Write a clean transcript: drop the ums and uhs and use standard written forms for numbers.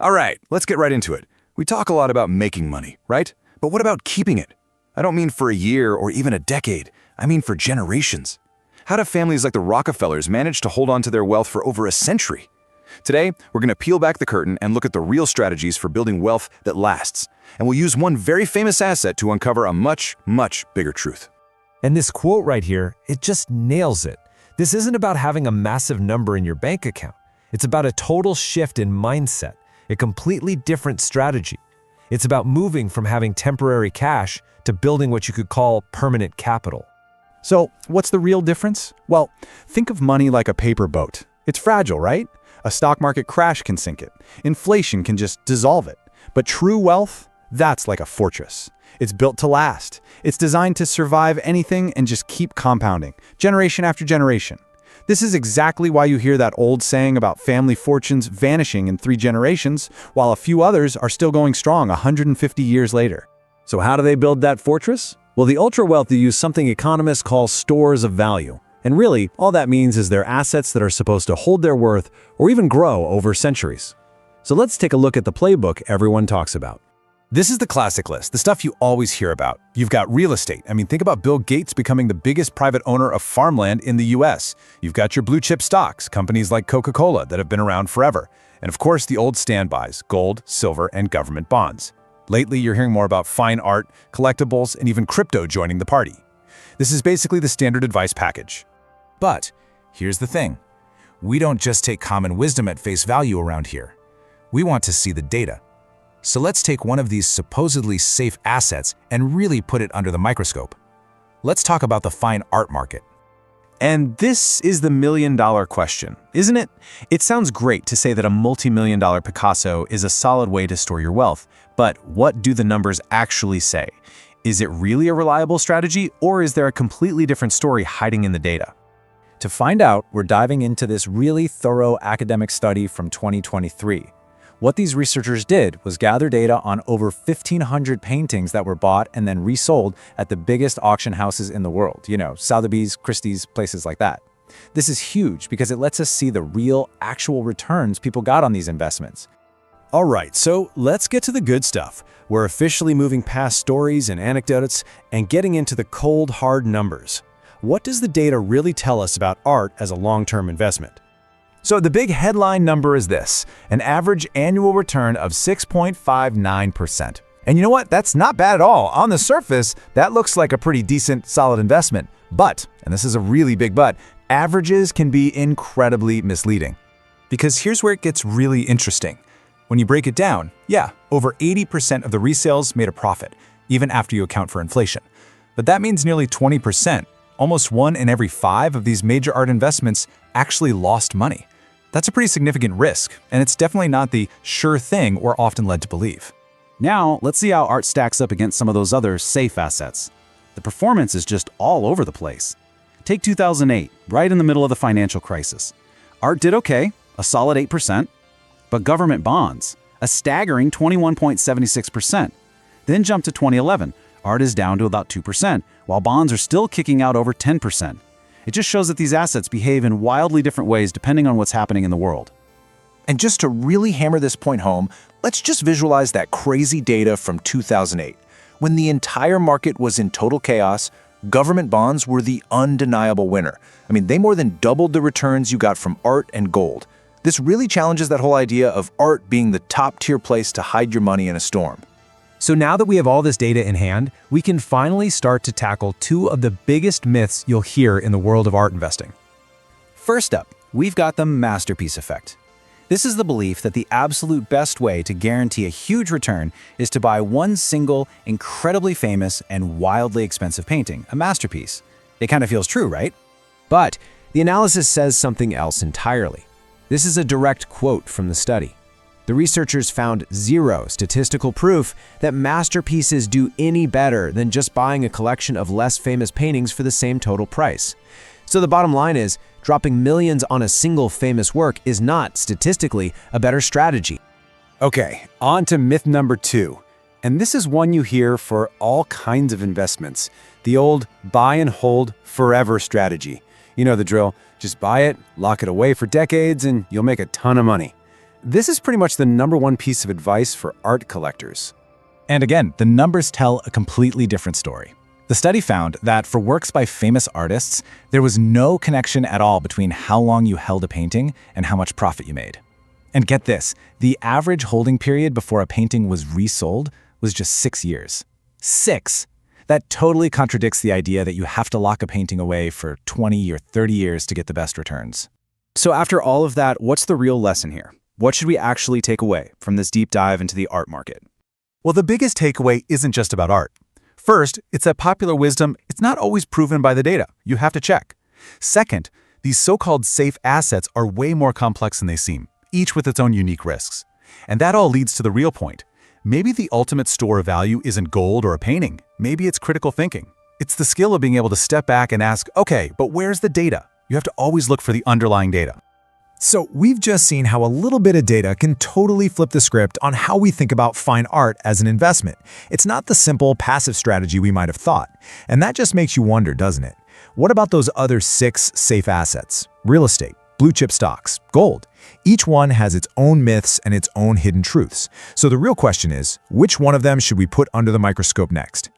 All right, let's get right into it. We talk a lot about making money, right? But what about keeping it? I don't mean for a year or even a decade. I mean for generations. How do families like the Rockefellers manage to hold on to their wealth for over a century? Today, we're going to peel back the curtain and look at the real strategies for building wealth that lasts. And we'll use one very famous asset to uncover a much, much bigger truth. And this quote right here, it just nails it. This isn't about having a massive number in your bank account. It's about a total shift in mindset, a completely different strategy. It's about moving from having temporary cash to building what you could call permanent capital. So, what's the real difference? Well, think of money like a paper boat. It's fragile, right? A stock market crash can sink it. Inflation can just dissolve it. But true wealth, that's like a fortress. It's built to last. It's designed to survive anything and just keep compounding, generation after generation. This is exactly why you hear that old saying about family fortunes vanishing in 3 generations, while a few others are still going strong 150 years later. So how do they build that fortress? Well, the ultra-wealthy use something economists call stores of value. And really, all that means is they're assets that are supposed to hold their worth or even grow over centuries. So let's take a look at the playbook everyone talks about. This is the classic list, the stuff you always hear about. You've got real estate. I mean, think about Bill Gates becoming the biggest private owner of farmland in the US. You've got your blue chip stocks, companies like Coca-Cola that have been around forever. And of course, the old standbys, gold, silver, and government bonds. Lately, you're hearing more about fine art, collectibles, and even crypto joining the party. This is basically the standard advice package. But here's the thing. We don't just take common wisdom at face value around here. We want to see the data. So let's take one of these supposedly safe assets and really put it under the microscope. Let's talk about the fine art market. And this is the million-dollar question, isn't it? It sounds great to say that a multi-million-dollar Picasso is a solid way to store your wealth, but what do the numbers actually say? Is it really a reliable strategy, or is there a completely different story hiding in the data? To find out, we're diving into this really thorough academic study from 2023. What these researchers did was gather data on over 1,500 paintings that were bought and then resold at the biggest auction houses in the world. Sotheby's, Christie's, places like that. This is huge because it lets us see the real, actual returns people got on these investments. All right, so let's get to the good stuff. We're officially moving past stories and anecdotes and getting into the cold, hard numbers. What does the data really tell us about art as a long-term investment? So the big headline number is this, an average annual return of 6.59%. And you know what? That's not bad at all. On the surface, that looks like a pretty decent, solid investment. But, and this is a really big but, averages can be incredibly misleading. Because here's where it gets really interesting. When you break it down, yeah, over 80% of the resales made a profit, even after you account for inflation. But that means nearly 20%, almost 1 in every 5 of these major art investments actually lost money. That's a pretty significant risk, and it's definitely not the sure thing we're often led to believe. Now, let's see how art stacks up against some of those other safe assets. The performance is just all over the place. Take 2008, right in the middle of the financial crisis. Art did okay, a solid 8%, but government bonds, a staggering 21.76%. Then jump to 2011, art is down to about 2%, while bonds are still kicking out over 10%. It just shows that these assets behave in wildly different ways depending on what's happening in the world. And just to really hammer this point home, let's just visualize that crazy data from 2008. When the entire market was in total chaos, government bonds were the undeniable winner. I mean, they more than doubled the returns you got from art and gold. This really challenges that whole idea of art being the top-tier place to hide your money in a storm. So now that we have all this data in hand, we can finally start to tackle 2 of the biggest myths you'll hear in the world of art investing. First up, we've got the masterpiece effect. This is the belief that the absolute best way to guarantee a huge return is to buy one single, incredibly famous and wildly expensive painting, a masterpiece. It kind of feels true, right? But the analysis says something else entirely. This is a direct quote from the study. The researchers found 0 statistical proof that masterpieces do any better than just buying a collection of less famous paintings for the same total price. So the bottom line is, dropping millions on a single famous work is not, statistically, a better strategy. Okay, on to myth number 2. And this is one you hear for all kinds of investments. The old buy and hold forever strategy. You know the drill. Just buy it, lock it away for decades, and you'll make a ton of money. This is pretty much the #1 piece of advice for art collectors. And again, the numbers tell a completely different story. The study found that for works by famous artists, there was no connection at all between how long you held a painting and how much profit you made. And get this, the average holding period before a painting was resold was just 6 years. 6! That totally contradicts the idea that you have to lock a painting away for 20 or 30 years to get the best returns. So after all of that, what's the real lesson here? What should we actually take away from this deep dive into the art market? Well, the biggest takeaway isn't just about art. First, it's that popular wisdom, it's not always proven by the data. You have to check. Second, these so-called safe assets are way more complex than they seem, each with its own unique risks. And that all leads to the real point. Maybe the ultimate store of value isn't gold or a painting. Maybe it's critical thinking. It's the skill of being able to step back and ask, okay, but where's the data? You have to always look for the underlying data. So we've just seen how a little bit of data can totally flip the script on how we think about fine art as an investment. It's not the simple, passive strategy we might have thought. And that just makes you wonder, doesn't it? What about those other 6 safe assets? Real estate, blue chip stocks, gold. Each one has its own myths and its own hidden truths. So the real question is, which one of them should we put under the microscope next?